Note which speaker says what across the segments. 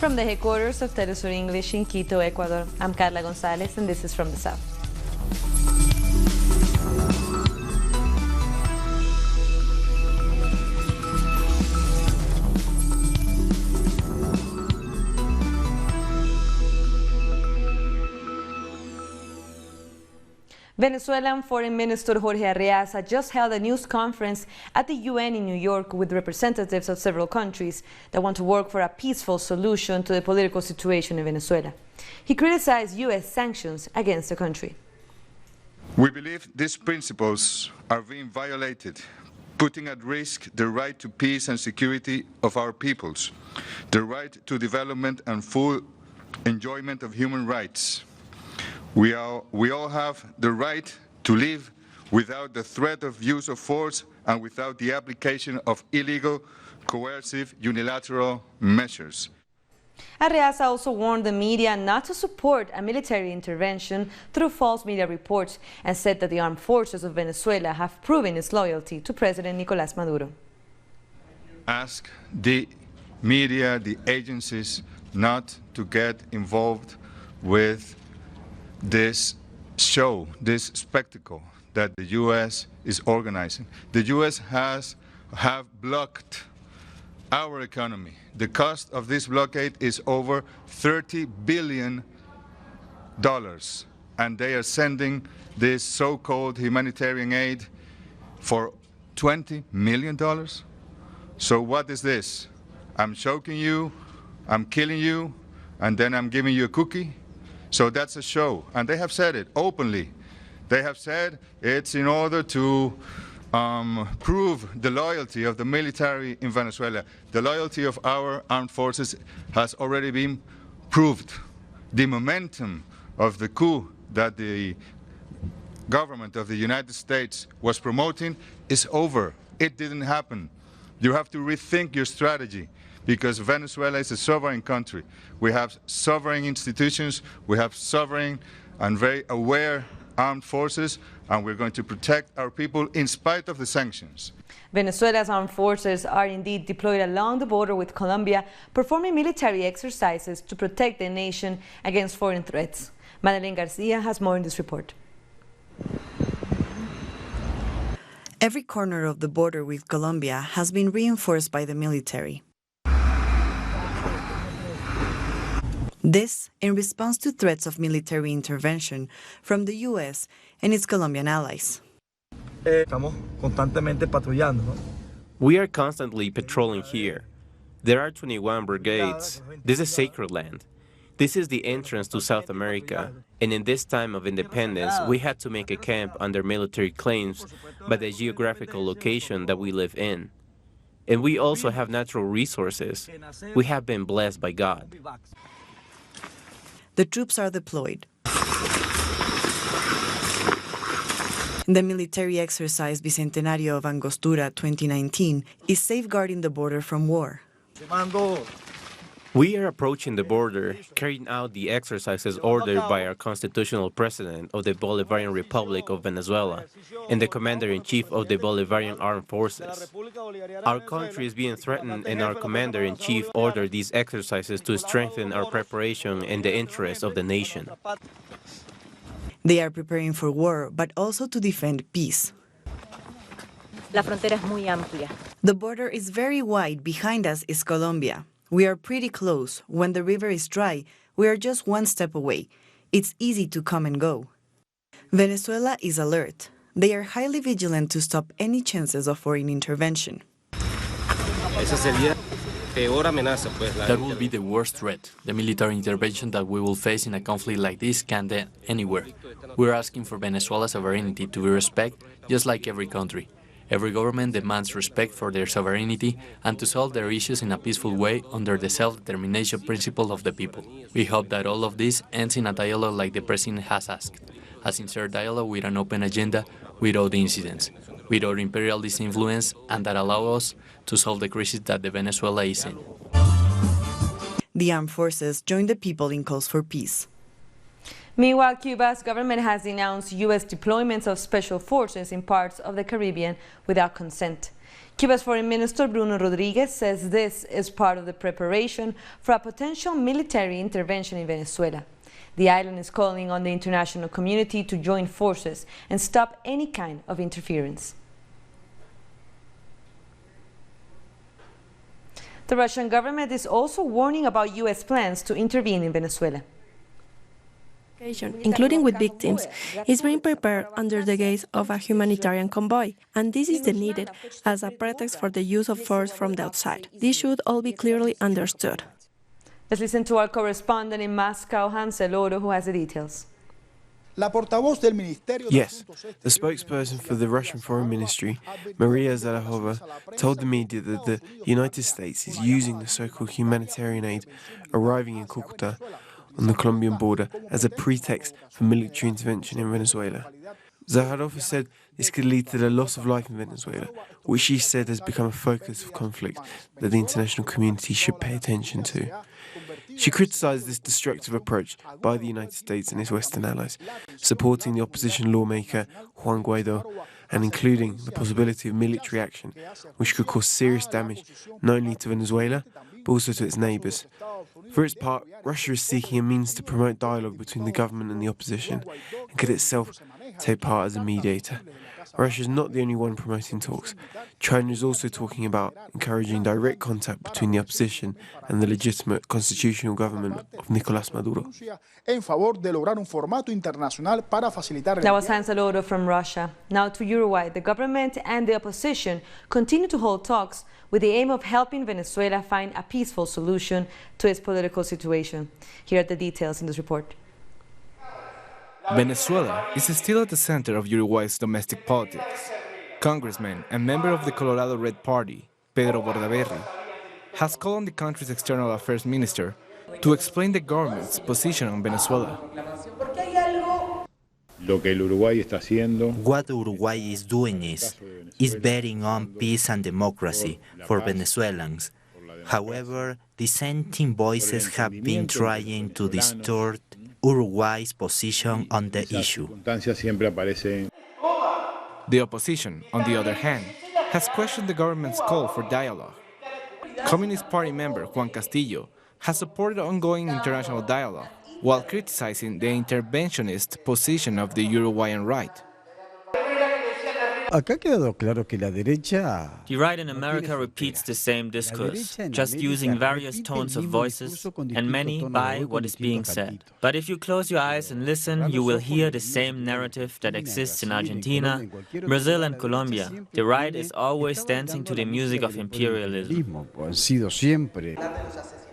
Speaker 1: From the headquarters of Telesur English in Quito, Ecuador, I'm Carla Gonzalez, and this is From the South. Venezuelan Foreign Minister Jorge Arreaza just held a news conference at the UN in New York with representatives of several countries that want to work for a peaceful solution to the political situation in Venezuela. He criticized U.S. sanctions against the country.
Speaker 2: We believe these principles are being violated, putting at risk the right to peace and security of our peoples, the right to development and full enjoyment of human rights. We all have the right to live without the threat of use of force and without the application of illegal, coercive, unilateral measures.
Speaker 1: Arreaza also warned the media not to support a military intervention through false media reports and said that the armed forces of Venezuela have proven its loyalty to President Nicolás Maduro.
Speaker 2: Ask the media, the agencies, not to get involved with this show, this spectacle that the U.S. is organizing. The U.S. have blocked our economy. The cost of this blockade is over $30 billion, and they are sending this so-called humanitarian aid for $20 million. So what is this? I'm choking you, I'm killing you, and then I'm giving you a cookie? So that's a show, and they have said it openly. They have said it's in order to prove the loyalty of the military in Venezuela. The loyalty of our armed forces has already been proved. The momentum of the coup that the government of the United States was promoting is over. It didn't happen. You have to rethink your strategy, because Venezuela is a sovereign country. We have sovereign institutions, we have sovereign and very aware armed forces, and we're going to protect our people in spite of the sanctions.
Speaker 1: Venezuela's armed forces are indeed deployed along the border with Colombia, performing military exercises to protect the nation against foreign threats. Madeleine Garcia has more in this report.
Speaker 3: Every corner of the border with Colombia has been reinforced by the military. This in response to threats of military intervention from the U.S. and its Colombian allies.
Speaker 4: We are constantly patrolling here. There are 21 brigades. This is sacred land. This is the entrance to South America, and in this time of independence, we had to make a camp under military claims by the geographical location that we live in. And we also have natural resources. We have been blessed by God.
Speaker 3: The troops are deployed. The military exercise Bicentenario of Angostura 2019 is safeguarding the border from war.
Speaker 4: We are approaching the border, carrying out the exercises ordered by our constitutional president of the Bolivarian Republic of Venezuela and the commander-in-chief of the Bolivarian Armed Forces. Our country is being threatened, and our commander-in-chief ordered these exercises to strengthen our preparation in the interest of the nation.
Speaker 3: They are preparing for war, but also to defend peace.
Speaker 5: La frontera es muy amplia.
Speaker 3: The border is very wide. Behind us is Colombia. We are pretty close. When the river is dry, we are just one step away. It's easy to come and go. Venezuela is alert. They are highly vigilant to stop any chances of foreign intervention.
Speaker 6: That will be the worst threat. The military intervention that we will face in a conflict like this can't end anywhere. We're asking for Venezuela's sovereignty to be respected, just like every country. Every government demands respect for their sovereignty and to solve their issues in a peaceful way under the self-determination principle of the people. We hope that all of this ends in a dialogue like the President has asked, a sincere dialogue with an open agenda, without incidents, without imperialist influence, and that allows us to solve the crisis that the Venezuela is in.
Speaker 3: The armed forces join the people in calls for peace.
Speaker 1: Meanwhile, Cuba's government has denounced U.S. deployments of special forces in parts of the Caribbean without consent. Cuba's Foreign Minister Bruno Rodriguez says this is part of the preparation for a potential military intervention in Venezuela. The island is calling on the international community to join forces and stop any kind of interference. The Russian government is also warning about U.S. plans to intervene in Venezuela.
Speaker 7: Including with victims, is being prepared under the guise of a humanitarian convoy, and this is needed as a pretext for the use of force from the outside. This should all be clearly understood.
Speaker 1: Let's listen to our correspondent in Moscow, Hansel Oro, who has the details.
Speaker 8: Yes, the spokesperson for the Russian Foreign Ministry, Maria Zakharova, told the media that the United States is using the so-called humanitarian aid arriving in Cúcuta on the Colombian border as a pretext for military intervention in Venezuela. Zakharova said this could lead to the loss of life in Venezuela, which she said has become a focus of conflict that the international community should pay attention to. She criticised this destructive approach by the United States and its Western allies, supporting the opposition lawmaker Juan Guaidó and including the possibility of military action, which could cause serious damage not only to Venezuela, but also to its neighbours. For its part, Russia is seeking a means to promote dialogue between the government and the opposition, and could itself take part as a mediator. Russia is not the only one promoting talks. China is also talking about encouraging direct contact between the opposition and the legitimate constitutional government of Nicolás Maduro.
Speaker 1: That was Hansel Oro from Russia. Now to Uruguay. The government and the opposition continue to hold talks with the aim of helping Venezuela find a peaceful solution to its political situation. Here are the details in this report.
Speaker 9: Venezuela is still at the center of Uruguay's domestic politics. Congressman and member of the Colorado Red Party, Pedro Bordaberry, has called on the country's external affairs minister to explain the government's position on Venezuela.
Speaker 10: What Uruguay is doing is betting on peace and democracy for Venezuelans. However, dissenting voices have been trying to distort Uruguay's position on the issue.
Speaker 9: The opposition, on the other hand, has questioned the government's call for dialogue. Communist Party member Juan Castillo has supported ongoing international dialogue while criticizing the interventionist position of the Uruguayan right.
Speaker 11: The right in America repeats the same discourse, just using various tones of voices, and many buy what is being said. But if you close your eyes and listen, you will hear the same narrative that exists in Argentina, Brazil and Colombia. The right is always dancing to the music of imperialism.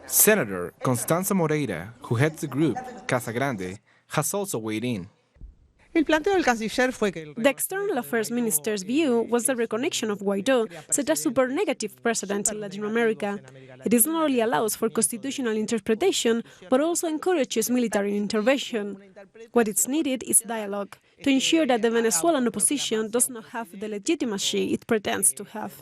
Speaker 9: Senator Constanza Moreira, who heads the group Casa Grande, has also weighed in.
Speaker 7: The External Affairs Minister's view was the reconnection of Guaidó set a super negative precedent in Latin America. It is not only allows for constitutional interpretation, but also encourages military intervention. What is needed is dialogue, to ensure that the Venezuelan opposition does not have the legitimacy it pretends to have.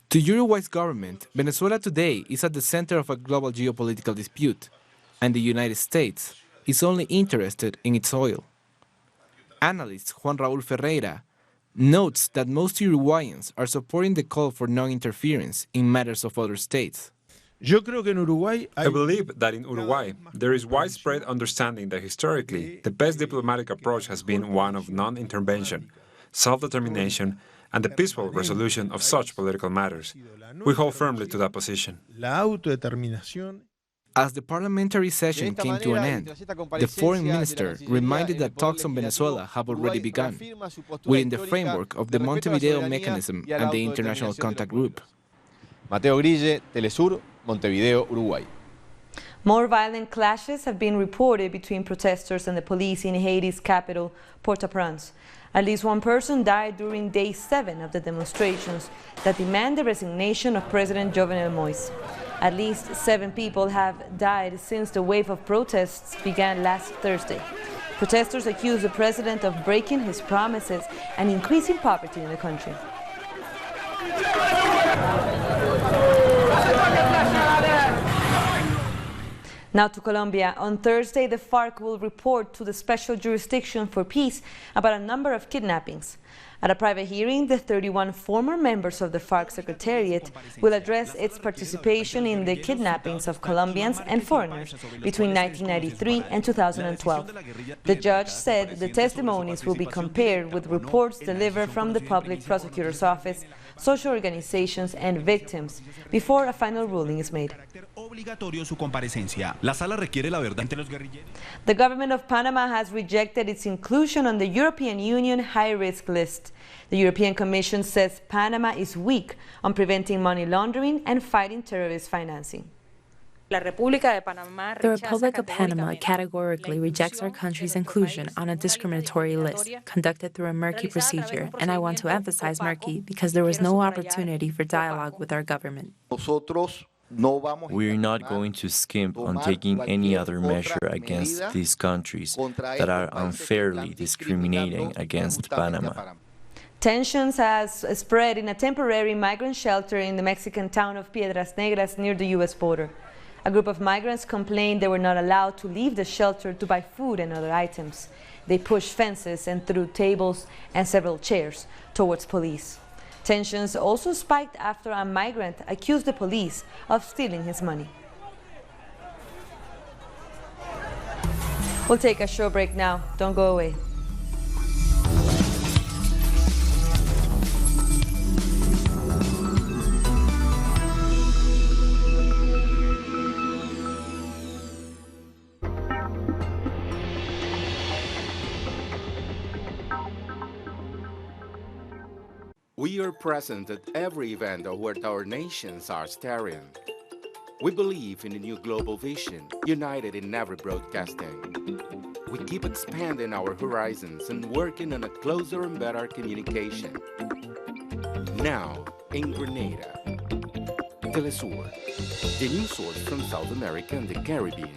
Speaker 9: To Uruguay's government, Venezuela today is at the center of a global geopolitical dispute, and the United States is only interested in its oil. Analyst Juan Raúl Ferreira notes that most Uruguayans are supporting the call for non-interference in matters of other states.
Speaker 12: I believe that in Uruguay, there is widespread understanding that historically, the best diplomatic approach has been one of non-intervention, self-determination, and the peaceful resolution of such political matters. We hold firmly to that position.
Speaker 9: As the parliamentary session came to an end, the foreign minister reminded that talks on Venezuela have already begun, within the framework of the Montevideo Mechanism and the International Contact Group.
Speaker 13: Mateo Grille, Telesur, Montevideo, Uruguay.
Speaker 1: More violent clashes have been reported between protesters and the police in Haiti's capital, Port-au-Prince. At least one person died during day 7 of the demonstrations that demand the resignation of President Jovenel Moïse. At least 7 people have died since the wave of protests began last Thursday. Protesters accuse the president of breaking his promises and increasing poverty in the country. Now to Colombia. On Thursday, the FARC will report to the Special Jurisdiction for Peace about a number of kidnappings. At a private hearing, the 31 former members of the FARC Secretariat will address its participation in the kidnappings of Colombians and foreigners between 1993 and 2012. The judge said the testimonies will be compared with reports delivered from the Public Prosecutor's Office, social organizations, and victims before a final ruling is made. The government of Panama has rejected its inclusion on the European Union high-risk list. The European Commission says Panama is weak on preventing money laundering and fighting terrorist financing.
Speaker 14: The Republic of Panama categorically rejects our country's inclusion on a discriminatory list conducted through a murky procedure, and I want to emphasize murky because there was no opportunity for dialogue with our government.
Speaker 15: We are not going to skimp on taking any other measure against these countries that are unfairly discriminating against Panama.
Speaker 1: Tensions has spread in a temporary migrant shelter in the Mexican town of Piedras Negras near the U.S. border. A group of migrants complained they were not allowed to leave the shelter to buy food and other items. They pushed fences and threw tables and several chairs towards police. Tensions also spiked after a migrant accused the police of stealing his money. We'll take a short break now. Don't go away.
Speaker 16: We are present at every event where our nations are staring. We believe in a new global vision, united in every broadcasting. We keep expanding our horizons and working on a closer and better communication. Now, in Grenada, Telesur, the news source from South America and the Caribbean.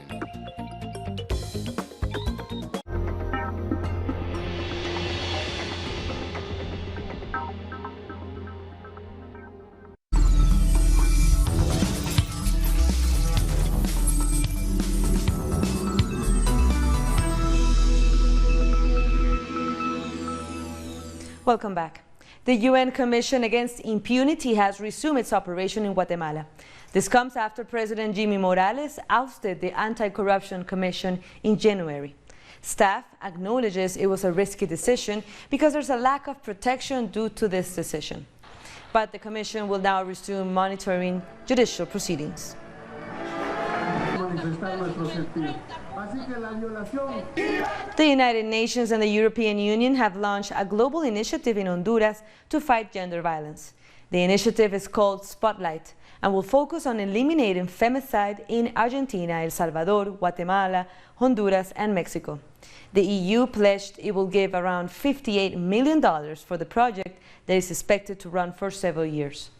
Speaker 1: Welcome back. The UN Commission Against Impunity has resumed its operation in Guatemala. This comes after President Jimmy Morales ousted the Anti-Corruption Commission in January. Staff acknowledges it was a risky decision because there's a lack of protection due to this decision. But the Commission will now resume monitoring judicial proceedings. The United Nations and the European Union have launched a global initiative in Honduras to fight gender violence. The initiative is called Spotlight and will focus on eliminating femicide in Argentina, El Salvador, Guatemala, Honduras, and Mexico. The EU pledged it will give around $58 million for the project that is expected to run for several years.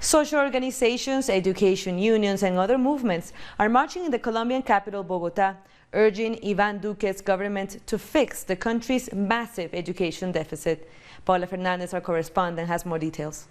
Speaker 1: Social organizations, education unions, and other movements are marching in the Colombian capital, Bogotá, urging Iván Duque's government to fix the country's massive education deficit. Paula Fernandez, our correspondent, has more details.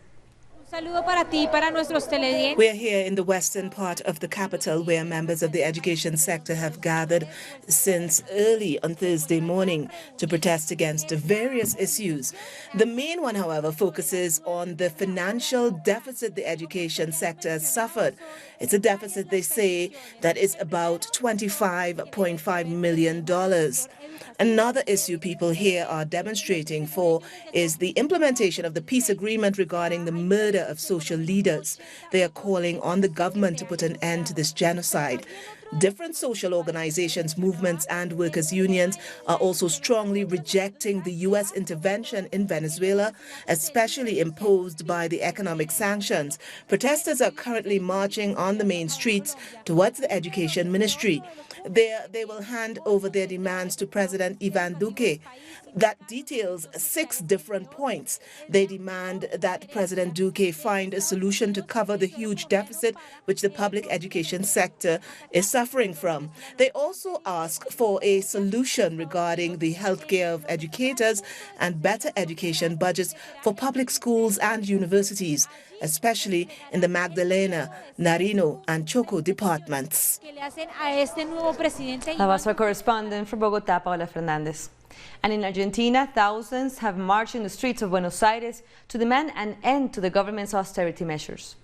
Speaker 17: We are here in the western part of the capital where members of the education sector have gathered since early on Thursday morning to protest against various issues. The main one, however, focuses on the financial deficit the education sector has suffered. It's a deficit, they say, that is about $25.5 million. Another issue people here are demonstrating for is the implementation of the peace agreement regarding the murder of social leaders. They are calling on the government to put an end to this genocide. Different social organizations, movements, and workers' unions are also strongly rejecting the U.S. intervention in Venezuela, especially imposed by the economic sanctions. Protesters are currently marching on the main streets towards the Education Ministry. There, they will hand over their demands to President Iván Duque. That details 6 different points. They demand that President Duque find a solution to cover the huge deficit which the public education sector is suffering. suffering from. They also ask for a solution regarding the healthcare of educators and better education budgets for public schools and universities, especially in the Magdalena, Nariño, and Choco departments.
Speaker 1: That was our correspondent for Bogotá, Paola Fernandez. And in Argentina, thousands have marched in the streets of Buenos Aires to demand an end to the government's austerity measures.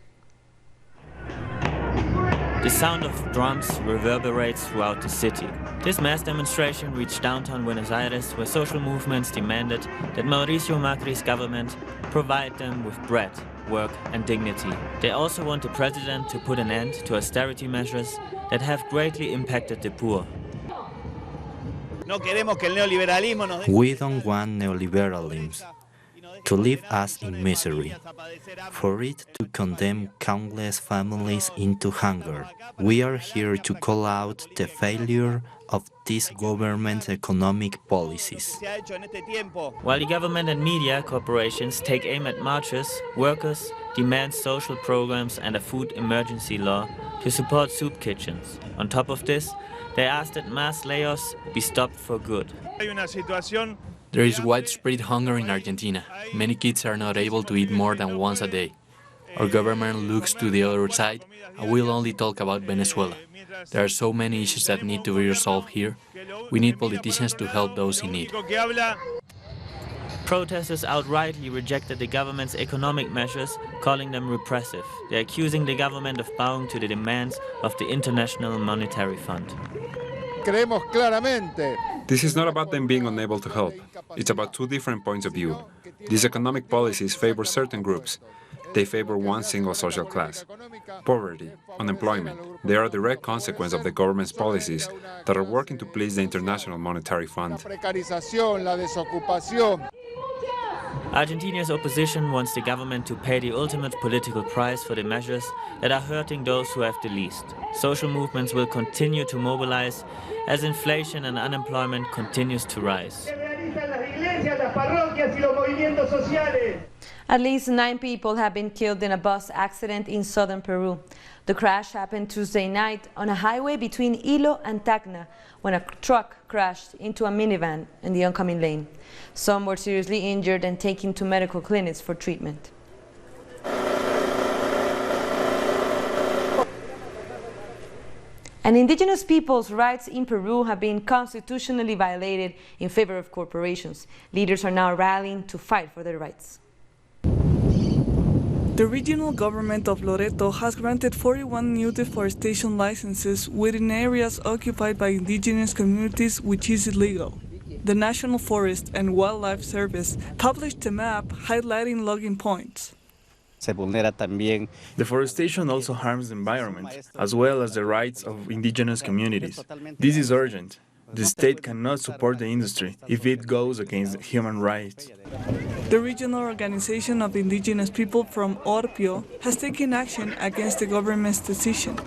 Speaker 11: The sound of drums reverberates throughout the city. This mass demonstration reached downtown Buenos Aires, where social movements demanded that Mauricio Macri's government provide them with bread, work and dignity. They also want the president to put an end to austerity measures that have greatly impacted the poor.
Speaker 10: We don't want neoliberalism to leave us in misery, for it to condemn countless families into hunger. We are here to call out the failure of this government's economic policies.
Speaker 11: While the government and media corporations take aim at marches, workers demand social programs and a food emergency law to support soup kitchens. On top of this, they ask that mass layoffs be stopped for good.
Speaker 6: There is widespread hunger in Argentina. Many kids are not able to eat more than once a day. Our government looks to the other side and will only talk about Venezuela. There are so many issues that need to be resolved here. We need politicians to help those in need.
Speaker 11: Protesters outrightly rejected the government's economic measures, calling them repressive. They're accusing the government of bowing to the demands of the International Monetary Fund.
Speaker 12: This is not about them being unable to help. It's about two different points of view. These economic policies favor certain groups. They favor one single social class. Poverty, unemployment, they are a direct consequence of the government's policies that are working to please the International Monetary Fund.
Speaker 11: Argentina's opposition wants the government to pay the ultimate political price for the measures that are hurting those who have the least. Social movements will continue to mobilize as inflation and unemployment continues to rise.
Speaker 1: At least 9 people have been killed in a bus accident in southern Peru. The crash happened Tuesday night on a highway between Ilo and Tacna when a truck crashed into a minivan in the oncoming lane. Some were seriously injured and taken to medical clinics for treatment. And indigenous peoples' rights in Peru have been constitutionally violated in favor of corporations. Leaders are now rallying to fight for their rights.
Speaker 18: The regional government of Loreto has granted 41 new deforestation licenses within areas occupied by indigenous communities, which is illegal. The National Forest and Wildlife Service published a map highlighting logging points.
Speaker 19: Deforestation also harms the environment, as well as the rights of indigenous communities. This is urgent. The state cannot support the industry if it goes against human rights.
Speaker 18: The regional organization of indigenous people from Orpio has taken action against the government's decision.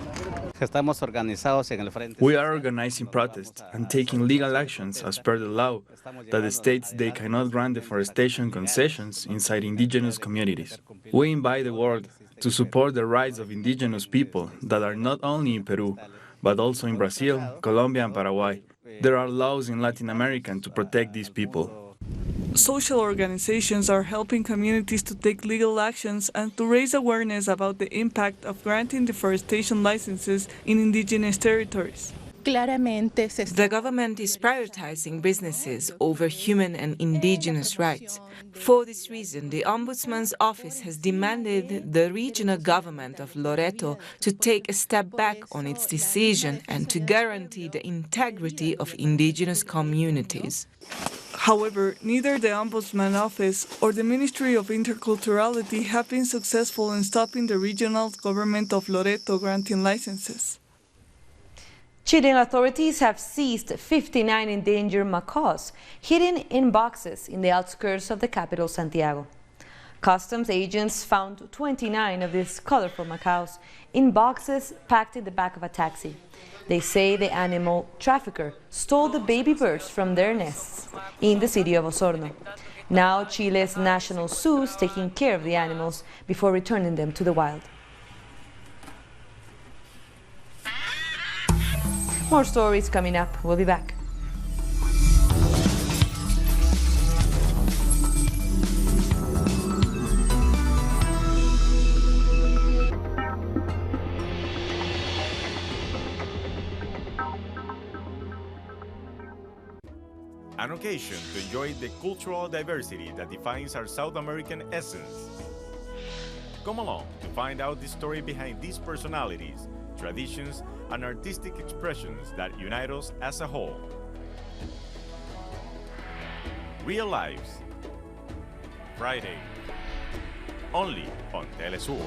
Speaker 19: We are organizing protests and taking legal actions as per the law that states they cannot grant deforestation concessions inside indigenous communities. We invite the world to support the rights of indigenous people that are not only in Peru, but also in Brazil, Colombia and Paraguay. There are laws in Latin America to protect these people.
Speaker 18: Social organizations are helping communities to take legal actions and to raise awareness about the impact of granting deforestation licenses in indigenous territories.
Speaker 20: The government is prioritizing businesses over human and indigenous rights. For this reason, the Ombudsman's office has demanded the regional government of Loreto to take a step back on its decision and to guarantee the integrity of indigenous communities.
Speaker 18: However, neither the Ombudsman Office or the Ministry of Interculturality have been successful in stopping the regional government of Loreto granting licenses.
Speaker 1: Chilean authorities have seized 59 endangered macaws hidden in boxes in the outskirts of the capital, Santiago. Customs agents found 29 of these colorful macaws in boxes packed in the back of a taxi. They say the animal trafficker stole the baby birds from their nests in the city of Osorno. Now Chile's national zoo is taking care of the animals before returning them to the wild. More stories coming up. We'll be back.
Speaker 21: An occasion to enjoy the cultural diversity that defines our South American essence. Come along to find out the story behind these personalities, traditions, and artistic expressions that unite us as a whole. Real Lives, Friday, only on Telesur.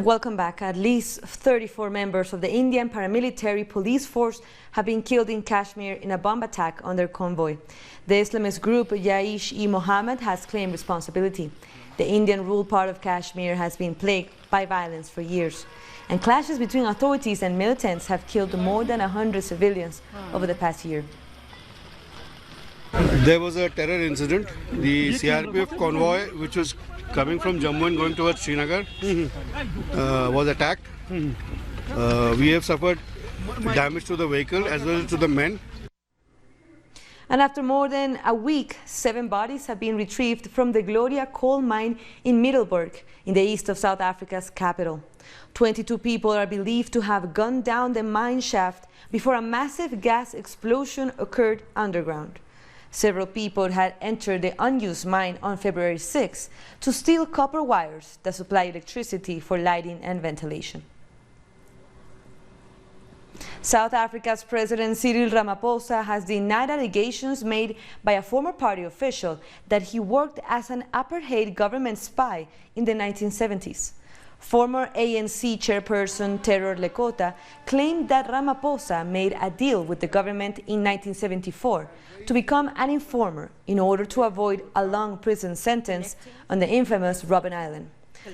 Speaker 1: Welcome back. At least 34 members of the Indian paramilitary police force have been killed in Kashmir in a bomb attack on their convoy. The Islamist group Jaish-e-Mohammed has claimed responsibility. The Indian-ruled part of Kashmir has been plagued by violence for years, and clashes between authorities and militants have killed more than 100 civilians over the past year.
Speaker 22: There was a terror incident. The CRPF convoy, which was coming from Jammu and going towards Srinagar, was attacked. We have suffered damage to the vehicle as well as to the men.
Speaker 1: And after more than a week, 7 bodies have been retrieved from the Gloria coal mine in Middelburg, in the east of South Africa's capital. 22 people are believed to have gone down the mine shaft before a massive gas explosion occurred underground. Several people had entered the unused mine on February 6 to steal copper wires that supply electricity for lighting and ventilation. South Africa's President Cyril Ramaphosa has denied allegations made by a former party official that he worked as an apartheid government spy in the 1970s. Former ANC chairperson Terror Lekota claimed that Ramaphosa made a deal with the government in 1974 to become an informer in order to avoid a long prison sentence on the infamous Robben Island.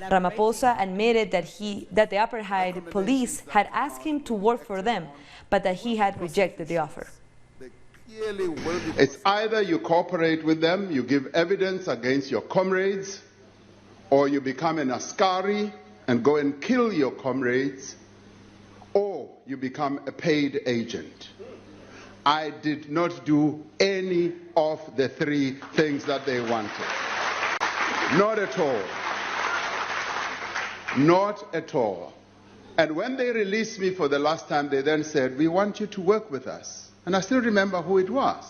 Speaker 1: Ramaphosa admitted that the apartheid police had asked him to work for them, but that he had rejected the offer.
Speaker 23: It's either you cooperate with them, you give evidence against your comrades, or you become an askari and go and kill your comrades, or you become a paid agent. I did not do any of the 3 things that they wanted. Not at all. Not at all. And when they released me for the last time, they then said, "We want you to work with us." And I still remember who it was.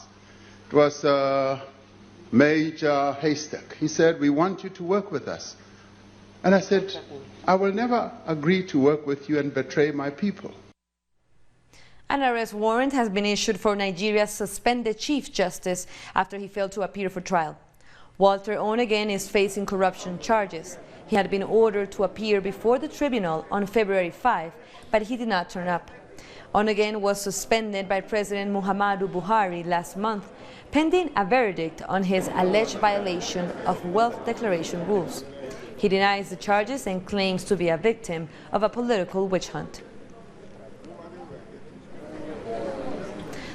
Speaker 23: It was Major Haystack. He said, "We want you to work with us." And I said, "I will never agree to work with you and betray my people."
Speaker 1: An arrest warrant has been issued for Nigeria's suspended Chief Justice after he failed to appear for trial. Walter Onegin is facing corruption charges. He had been ordered to appear before the tribunal on February 5, but he did not turn up. Onegin was suspended by President Muhammadu Buhari last month, pending a verdict on his alleged violation of wealth declaration rules. He denies the charges and claims to be a victim of a political witch hunt.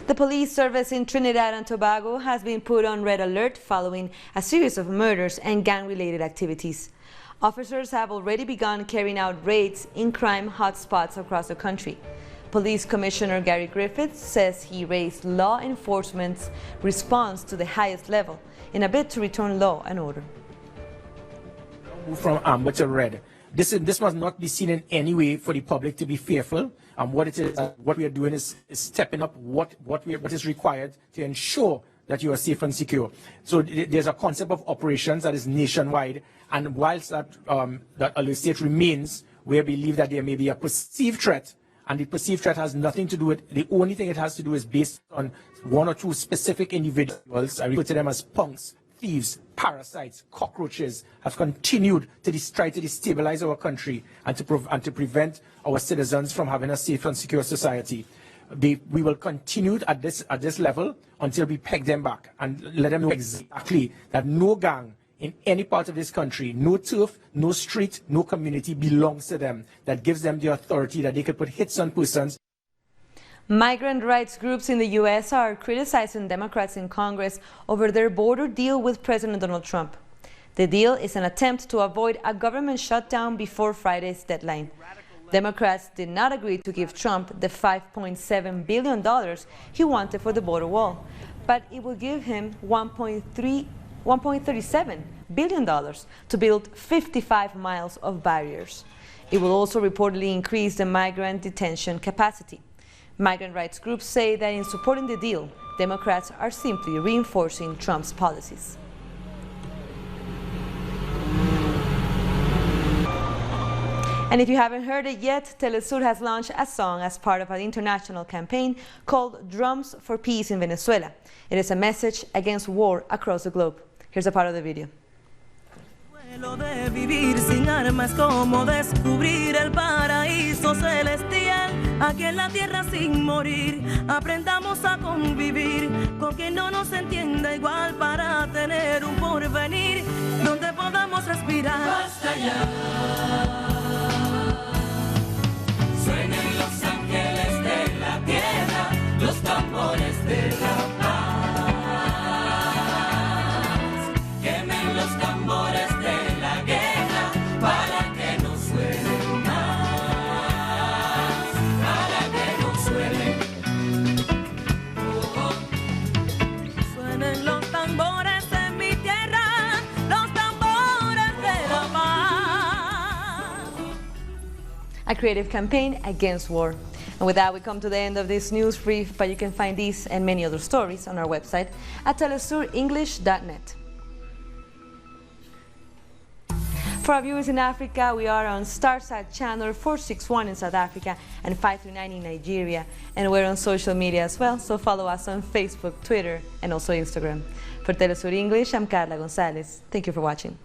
Speaker 1: The police service in Trinidad and Tobago has been put on red alert following a series of murders and gang-related activities. Officers have already begun carrying out raids in crime hotspots across the country. Police Commissioner Gary Griffiths says he raised law enforcement's response to the highest level in a bid to return law and order.
Speaker 24: From amber to red. This must not be seen in any way for the public to be fearful. What we are doing is stepping up what is required to ensure that you are safe and secure. So there's a concept of operations that is nationwide, and whilst that state remains, we believe that there may be a perceived threat, and the perceived threat has nothing to do with, the only thing it has to do is based on 1 or 2 specific individuals. I refer to them as punks, thieves, parasites, cockroaches, have continued to try to destabilize our country and to prevent our citizens from having a safe and secure society. We will continue at this level until we peg them back and let them know exactly that no gang in any part of this country. No turf, no street, no community belongs to them. That gives them the authority that they could put hits on persons.
Speaker 1: Migrant rights groups in the U.S. are criticizing Democrats in Congress over their border deal with President Donald Trump. The deal is an attempt to avoid a government shutdown before Friday's deadline. Democrats did not agree to give Trump the $5.7 billion he wanted for the border wall, but it will give him $1.37 billion to build 55 miles of barriers. It will also reportedly increase the migrant detention capacity. Migrant rights groups say that in supporting the deal, Democrats are simply reinforcing Trump's policies. And if you haven't heard it yet, Telesur has launched a song as part of an international campaign called Drums for Peace in Venezuela. It is a message against war across the globe. Here's a part of the video.
Speaker 2: De vivir sin armas, como descubrir el paraíso celestial aquí en la tierra sin morir. Aprendamos a convivir con quien no nos entienda igual para tener un porvenir donde podamos respirar. Basta ya. Suenen los ángeles de la tierra, los tambores de la paz. Quemen los tambores de la guerra para que no suenen más, para que no suenen. Suenen los tambores en mi tierra, los tambores de la paz.
Speaker 1: A creative campaign against war. And with that, we come to the end of this news brief, but you can find these and many other stories on our website at telesurenglish.net. For our viewers in Africa, we are on Starsat channel 461 in South Africa and 539 in Nigeria, and we're on social media as well, so follow us on Facebook, Twitter, and also Instagram. For Telesur English, I'm Carla Gonzalez. Thank you for watching.